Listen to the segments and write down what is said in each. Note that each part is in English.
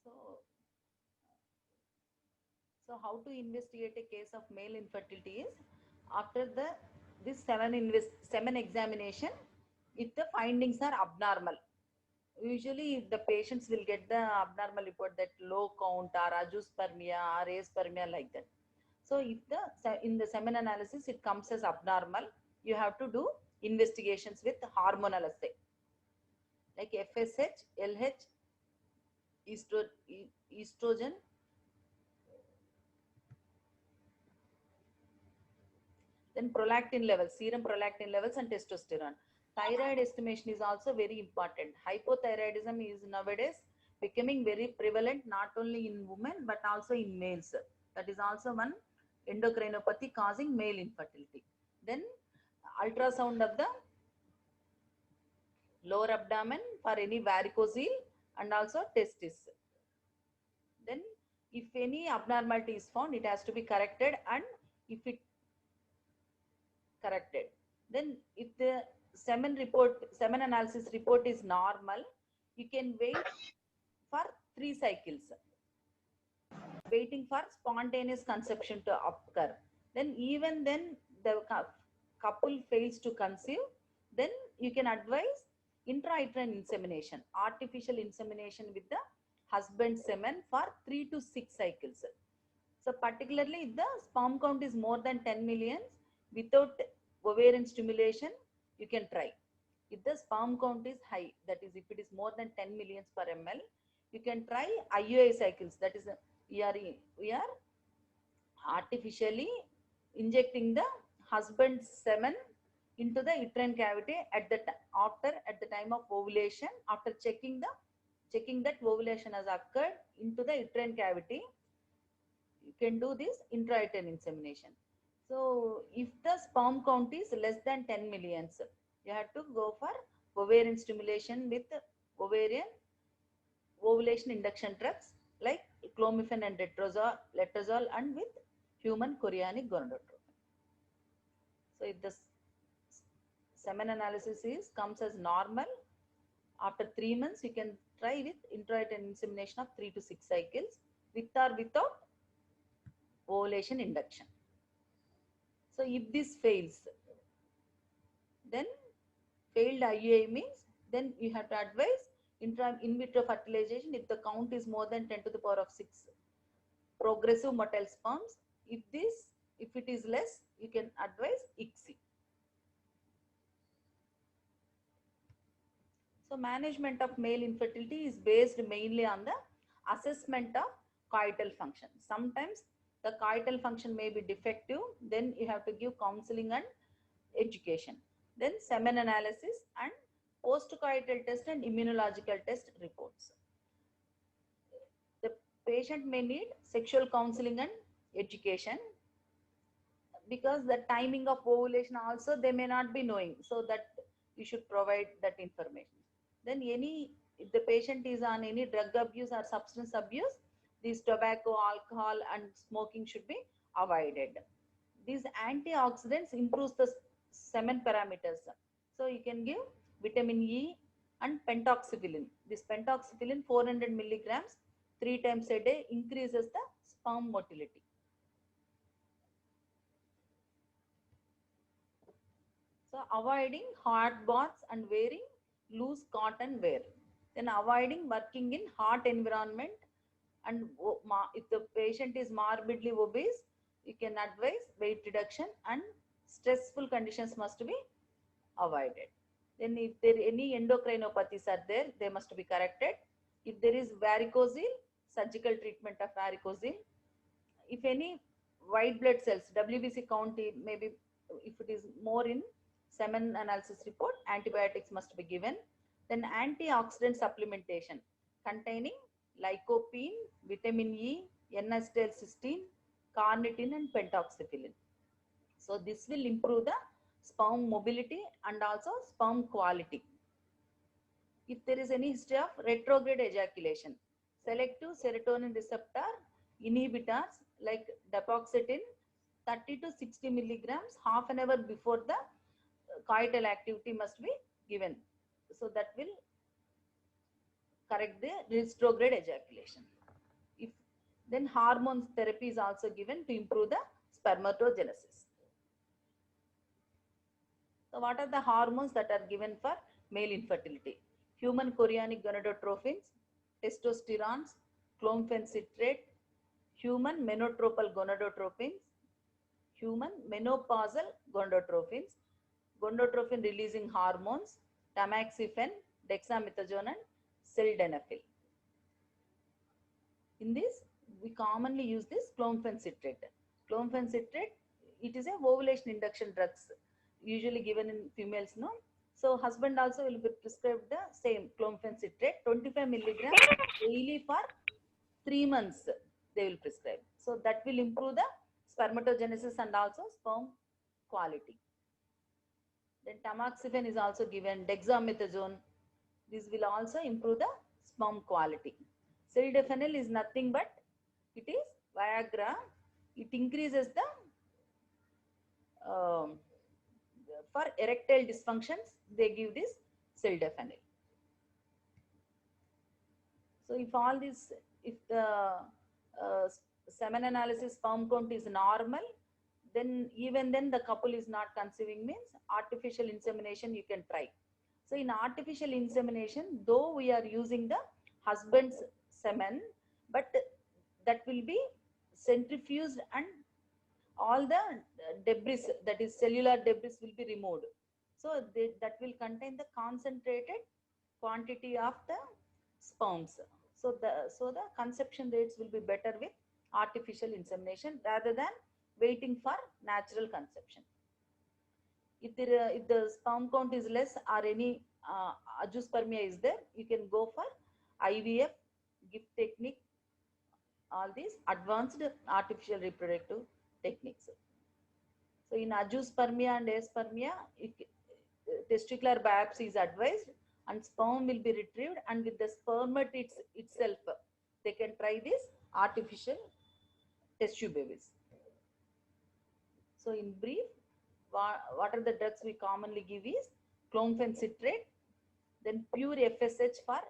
So, so how to investigate a case of male infertility is after the this semen examination, if the findings are abnormal, usually the patients will get the abnormal report that low count or azoospermia or aspermia like that. So if the in the semen analysis it comes as abnormal, you have to do investigations with hormonal assay like FSH, LH, estrogen, then prolactin levels, serum prolactin levels, and testosterone. Thyroid estimation is also very important. Hypothyroidism is nowadays becoming very prevalent not only in women but also in males. That is also one endocrinopathy causing male infertility. Then ultrasound of the lower abdomen for any varicocele and also testis. Then if any abnormality is found, it has to be corrected, and if it corrected, then if the semen analysis report is normal, you can wait for 3 cycles, waiting for spontaneous conception to occur. Then even then the couple fails to conceive, then you can advise intrauterine insemination, artificial insemination with the husband semen for 3 to 6 cycles. So particularly if the sperm count is more than 10 millions without ovarian stimulation, you can try. If the sperm count is high, that is if it is more than 10 millions per ml, you can try IUI cycles. That is we are artificially injecting the husband's semen into the uterine cavity at the time of ovulation. After checking that ovulation has occurred into the uterine cavity, you can do this intrauterine insemination. So if the sperm count is less than 10 millions, you have to go for ovarian stimulation with ovarian ovulation induction drugs like clomiphene and letrozole and with human chorionic gonadotropin. So if the semen analysis is comes as normal After 3 months, you can try with intrauterine insemination of 3 to 6 cycles with or without ovulation induction. So if this fails, then failed IUI means then you have to advise in vitro fertilization if the count is more than 10 to the power of 6 progressive motile sperms. If it is less, you can advise ICSI. So management of male infertility is based mainly on the assessment of coital function. Sometimes the coital function may be defective, then you have to give counseling and education. Then semen analysis and postcoital test and immunological test reports. The patient may need sexual counseling and education because the timing of ovulation also they may not be knowing, so that you should provide that information. Then if the patient is on any drug abuse or substance abuse, these tobacco, alcohol and smoking should be avoided. These antioxidants improves the semen parameters, so you can give vitamin E and pentoxifilin. This pentoxifilin 400 milligrams 3 times a day increases the sperm motility. So avoiding hot baths and wearing loose cotton wear. Then avoiding working in hot environment, and if the patient is morbidly obese, you can advise weight reduction, and stressful conditions must be avoided. Then if there any endocrinopathies are there, they must be corrected. If there is varicocele, surgical treatment of varicocele. If any white blood cells, WBC count maybe if it is more in semen analysis report, antibiotics must be given. Then antioxidant supplementation containing lycopene, vitamin E, N-acetylcysteine, carnitine and pentoxifilin. So this will improve the sperm mobility and also sperm quality. If there is any history of retrograde ejaculation, selective serotonin receptor inhibitors like dapaxetin 30 to 60 milligrams half an hour before the coital activity must be given. So that will correct the retrograde ejaculation. If then hormone therapy is also given to improve the spermatogenesis. So what are the hormones that are given for male infertility? Human chorionic gonadotropins, testosterone, clomiphene citrate, human menotropal gonadotropins, human menopausal gonadotropins, gonadotropin releasing hormones, tamoxifen, dexamethasone and sildenafil. In this, we commonly use this clomiphene citrate. Clomiphene citrate, it is a ovulation induction drugs usually given in females, no? So husband also will be prescribed the same clomiphene citrate 25 milligrams daily for 3 months they will prescribe. So that will improve the spermatogenesis and also sperm quality. Then tamoxifen is also given, dexamethasone. This will also improve the sperm quality. Sildenafil is nothing but it is Viagra. It increases the for erectile dysfunctions, they give this sildenafil. So if all this, if the semen analysis sperm count is normal, then even then the couple is not conceiving means artificial insemination you can try. So in artificial insemination, though we are using the husband's semen, but that will be centrifuged and all the debris, that is cellular debris, will be removed. So that will contain the concentrated quantity of the sperms. So the conception rates will be better with artificial insemination rather than waiting for natural conception. If the sperm count is less or any azoospermia is there, you can go for IVF, GIFT technique, all these advanced artificial reproductive techniques. So in azoospermia and aspermia, testicular biopsy is advised and sperm will be retrieved, and with the spermate itself, they can try this artificial test tube babies. So in brief, what are the drugs we commonly give is clomiphene citrate Then pure FSH for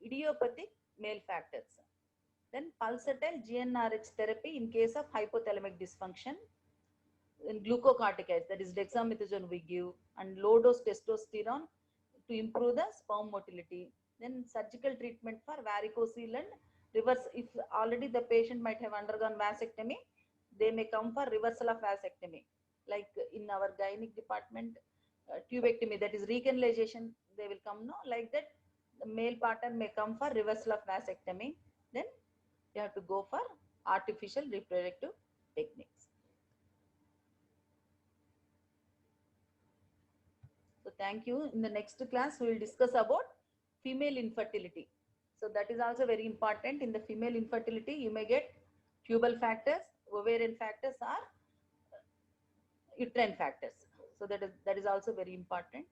idiopathic male factors. Then pulsatile GnRH therapy in case of hypothalamic dysfunction. In glucocorticoids, that is dexamethasone we give, and low dose testosterone to improve the sperm motility. Then surgical treatment for varicocele and reverse. If already the patient might have undergone vasectomy, they may come for reversal of vasectomy. Like in our gynec department, tubectomy, that is recanalization, they will come, no, like that. The male partner may come for reversal of vasectomy. Then you have to go for artificial reproductive techniques. So thank you. In the next class, we will discuss about female infertility. So that is also very important. In the female infertility, you may get tubal factors, ovarian factors, or uterine factors. So that is also very important.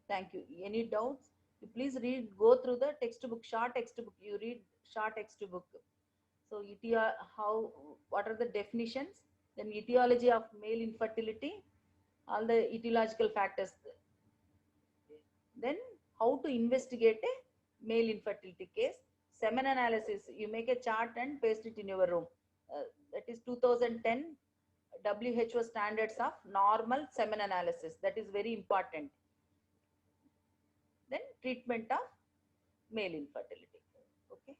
Thank you. Any doubts? You please read, go through the textbook, short textbook. You read short textbook. So what are the definitions? Then etiology of male infertility, all the etiological factors. Then how to investigate a male infertility case. Semen analysis, you make a chart and paste it in your room. That is 2010 WHO standards of normal semen analysis. That is very important. Then treatment of male infertility. Okay.